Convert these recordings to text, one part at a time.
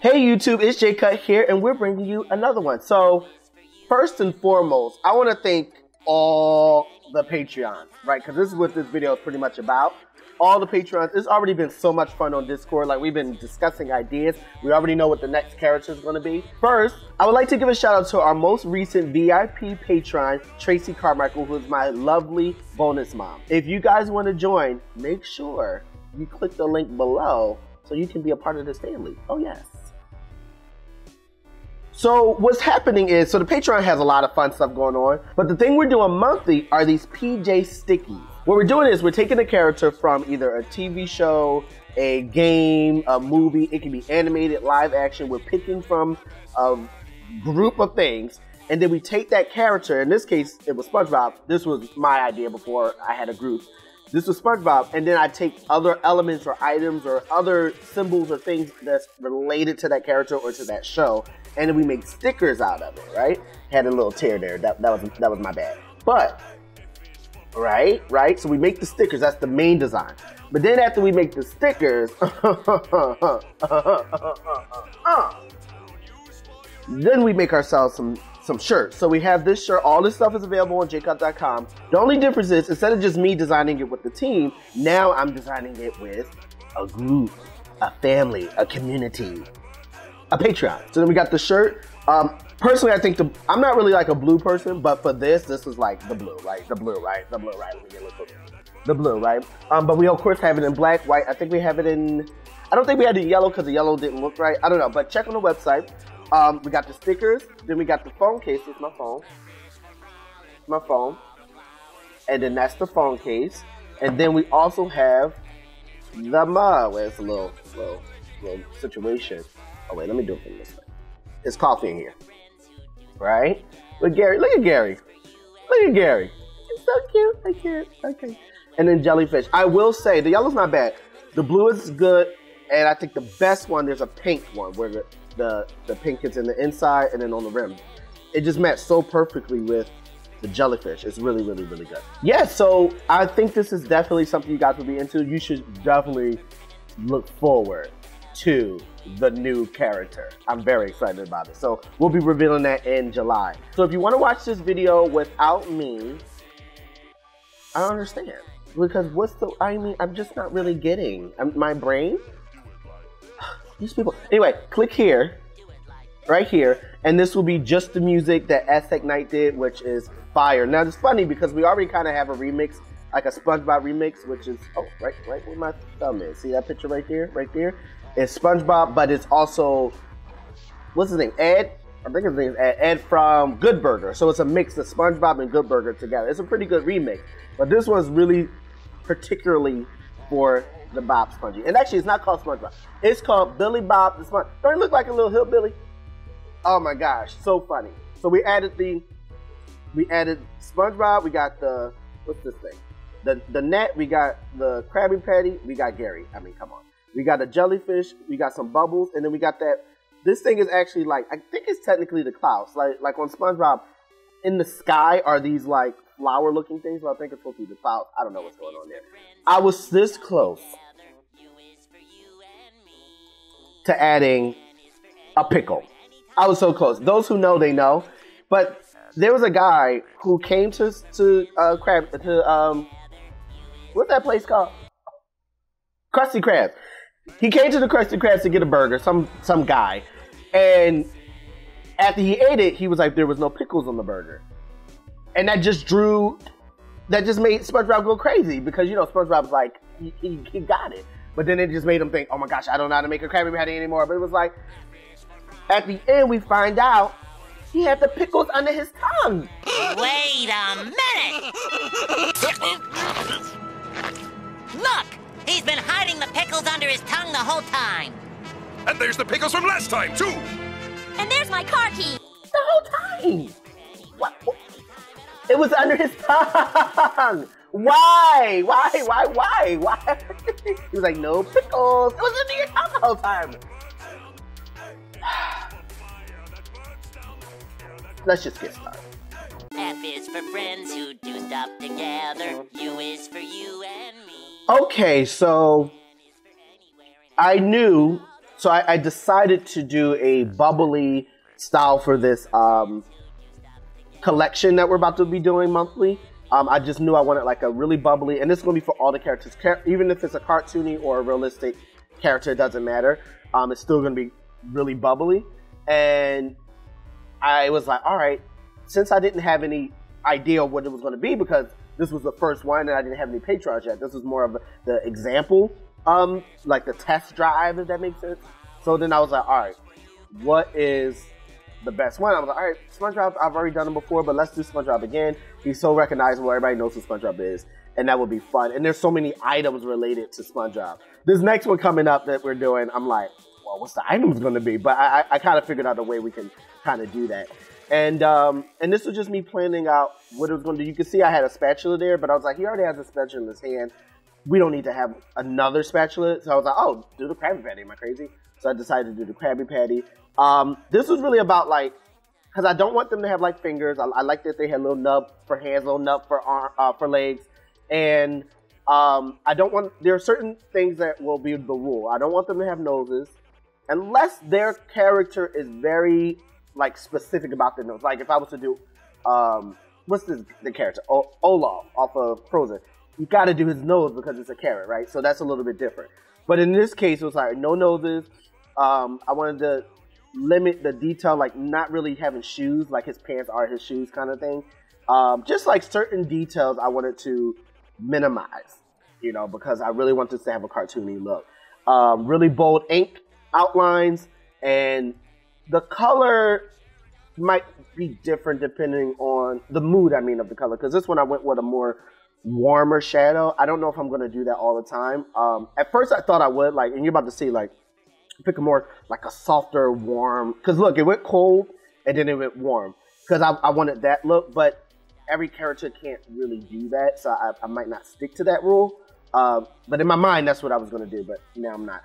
Hey YouTube, it's J Cut here, and we're bringing you another one. So, first and foremost, I want to thank all the Patreons, right? Because this is what this video is pretty much about. All the Patreons. It's already been so much fun on Discord. Like, we've been discussing ideas. We already know what the next character is going to be. First, I would like to give a shout out to our most recent VIP patron, Tracy Carmichael, who is my lovely bonus mom. If you guys want to join, make sure you click the link below so you can be a part of this family. Oh, yes. So what's happening is, the Patreon has a lot of fun stuff going on, but the thing we're doing monthly are these PJ Stickies. What we're doing is we're taking a character from either a TV show, a game, a movie. It can be animated, live action. We're picking from a group of things, and then we take that character. In this case, it was SpongeBob. This was my idea before I had a group. This was SpongeBob, and then I take other elements or items or other symbols or things that's related to that character or to that show, and then we make stickers out of it, right? Had a little tear there. That was my bad. But right. So we make the stickers. That's the main design. But then after we make the stickers, then we make ourselves some shirts. So we have this shirt. All this stuff is available on jcut.com. The only difference is, instead of just me designing it with the team, now I'm designing it with a group, a family, a community, a Patreon. So then we got the shirt. Personally, I think I'm not really like a blue person, but for this is like the blue, right? The blue, right? The blue, right? The blue, right? But we of course have it in black, white. I think we have it in, I don't think we had the yellow because the yellow didn't look right. I don't know, but check on the website. We got the stickers, then we got the phone case. It's my phone, and then that's the phone case, and then we also have the mug, where it's a little situation. Oh wait, let me do it from this way. It's coffee in here, right? Look, Gary, look at Gary. It's so cute. I can't. Okay. And then jellyfish. I will say the yellow's not bad. The blue is good, and I think the best one, there's a pink one where the pink is in the inside and then on the rim. It just matched so perfectly with the jellyfish. It's really, really, really good. Yeah, so I think this is definitely something you guys will be into. You should definitely look forward to the new character. I'm very excited about it. So we'll be revealing that in July. So if you want to watch this video without me, I don't understand. Because I'm just not really getting my brain. These people. Anyway, click here, right here, and this will be just the music that Aztec Knight did, which is fire. Now it's funny because we already kind of have a remix, like a SpongeBob remix, which is right where my thumb is. See that picture right there? Right there. It's SpongeBob, but it's also, what's his name? Ed. I think his name is Ed from Good Burger. So it's a mix of SpongeBob and Good Burger together. It's a pretty good remix, but this one's really particularly for the Bob Spongy. And actually, it's not called SpongeBob. It's called Billy Bob the Sponge. Don't he look like a little hillbilly? Oh my gosh, so funny. So we added SpongeBob. We got what's this thing? The net. We got the Krabby Patty. We got Gary. I mean, come on. We got a jellyfish. We got some bubbles, and then we got that. This thing is actually like, I think it's technically the clouds. Like on SpongeBob, in the sky are these like flower-looking things. Well, I think it's supposed to be the clouds. I don't know what's going on there. I was this close to adding a pickle. I was so close. Those who know, they know. But there was a guy who came to what's that place called? Krusty Krab. He came to the Krusty Krab to get a burger, some guy. And after he ate it, he was like, there was no pickles on the burger. And that just made SpongeBob go crazy because, you know, SpongeBob's like, he got it. But then it just made him think, oh my gosh, I don't know how to make a Krabby Patty anymore. But it was like, at the end, we find out he had the pickles under his tongue. Wait a minute! Look! He's been hiding the pickles under his tongue the whole time. And there's the pickles from last time, too! And there's my car key. The whole time! What? It was under his tongue! Why? He was like, no pickles. It was under your tongue the whole time. Let's just get started. F is for friends who do stuff together. U is for you and me. Okay, so I knew So I decided to do a bubbly style for this collection that we're about to be doing monthly. I just knew I wanted like a really bubbly, and this is going to be for all the characters. Even if it's a cartoony or a realistic character, it doesn't matter. It's still going to be really bubbly. And I was like, all right, since I didn't have any idea of what it was going to be, because this was the first one and I didn't have any patrons yet. This was more of the example, like the test drive, if that makes sense. So then I was like, all right, what is the best one? I was like, all right, SpongeBob, I've already done him before, but let's do SpongeBob again. He's so recognizable, everybody knows who SpongeBob is, and that would be fun. And there's so many items related to SpongeBob. This next one coming up that we're doing, I'm like, well, what's the items going to be? But I kind of figured out a way we can kind of do that. And this was just me planning out what it was going to do. You can see I had a spatula there, but I was like, he already has a spatula in his hand. We don't need to have another spatula. So I was like, oh, do the Krabby Patty. Am I crazy? So I decided to do the Krabby Patty. This was really about like, because I don't want them to have like fingers. I like that they had a little nub for hands, little nub for for legs. And I don't want, there are certain things that will be the rule. I don't want them to have noses unless their character is very like specific about their nose. Like if I was to do, what's the character? Olaf off of Frozen. You got to do his nose because it's a carrot, right? So that's a little bit different. But in this case, it was like no noses. I wanted to limit the detail, like not really having shoes, like his pants are his shoes kind of thing. Just like certain details I wanted to minimize, you know, because I really want this to have a cartoony look. Really bold ink outlines, and the color might be different depending on the mood, I mean, of the color. Because this one I went with a more warmer shadow. I don't know if I'm going to do that all the time. At first I thought I would, like, and you're about to see, like, pick a more, like a softer, warm, because look, it went cold and then it went warm. Because I wanted that look, but every character can't really do that, so I might not stick to that rule. But in my mind, that's what I was going to do, but now I'm not.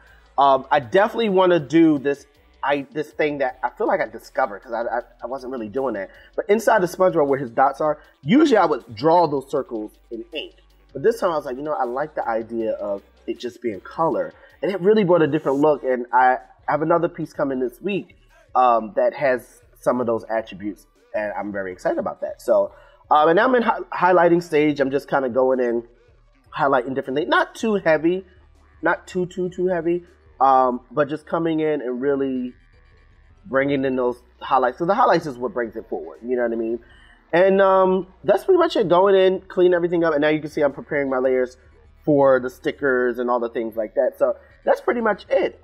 I definitely want to do this thing that I feel like I discovered, because I wasn't really doing that. But inside the SpongeBob where his dots are, usually I would draw those circles in ink. But this time I was like, you know, I like the idea of it just being color. And it really brought a different look. And I have another piece coming this week that has some of those attributes. And I'm very excited about that. So, and now I'm in highlighting stage. I'm just kind of going in, highlighting different things. Not too heavy. Not too heavy. But just coming in and really bringing in those highlights. So the highlights is what brings it forward. You know what I mean? And that's pretty much it. Going in, clean everything up. And now you can see I'm preparing my layers for the stickers and all the things like that. So that's pretty much it.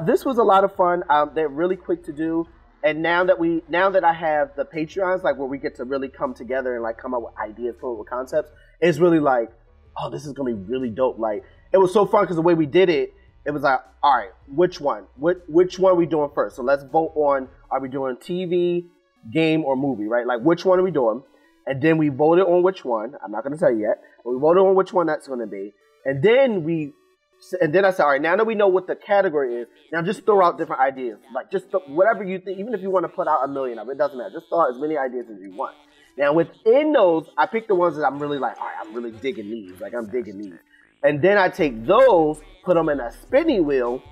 This was a lot of fun. They're really quick to do. And now that I have the Patreons, like where we get to really come together and like come up with ideas, come up with concepts, it's really like, oh, this is gonna be really dope. Like it was so fun because the way we did it, it was like, all right, which one? Which one are we doing first? So let's vote on, are we doing TV, game, or movie, right? Like which one are we doing? And then we voted on which one. I'm not gonna tell you yet, but we voted on which one that's gonna be. And then I said, all right, now that we know what the category is, now just throw out different ideas. Like just whatever you think, even if you want to put out 1 million of it, it doesn't matter. Just throw out as many ideas as you want. Now within those, I picked the ones that I'm really like, all right, I'm really digging these. Like I'm digging these. And then I take those, put them in a spinny wheel,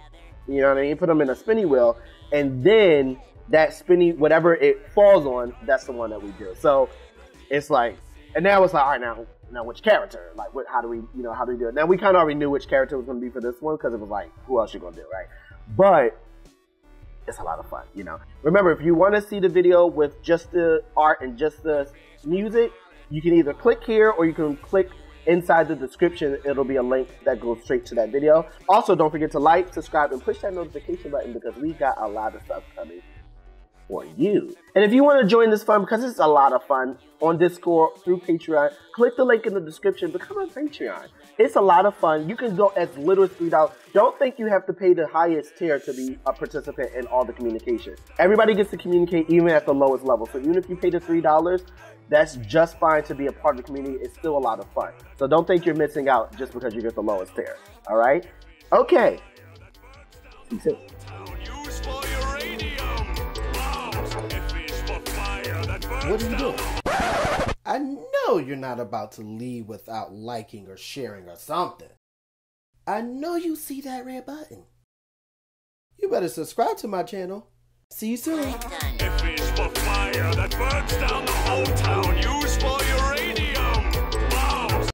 you know what I mean? Put them in a spinny wheel, and then that spinny, whatever it falls on, that's the one that we do. So it's like, and now it's like, all right, now which character? Like, how do we do it? Now we kind of already knew which character was going to be for this one, because it was like, who else you going to do, right? But it's a lot of fun, you know. Remember, if you want to see the video with just the art and just the music, you can either click here or you can click inside the description. It'll be a link that goes straight to that video. Also, don't forget to like, subscribe, and push that notification button, because we got a lot of stuff coming for you. And if you want to join this fun, because it's a lot of fun, on Discord, through Patreon, click the link in the description, become a Patreon. It's a lot of fun. You can go as little as $3. Don't think you have to pay the highest tier to be a participant in all the communication. Everybody gets to communicate even at the lowest level. So even if you pay the $3, that's just fine to be a part of the community. It's still a lot of fun. So don't think you're missing out just because you get the lowest tier. All right? Okay. See you soon. What are you doing? I know you're not about to leave without liking or sharing or something. I know you see that red button. you better subscribe to my channel. See you soon. I'm done. A fish for fire that burns down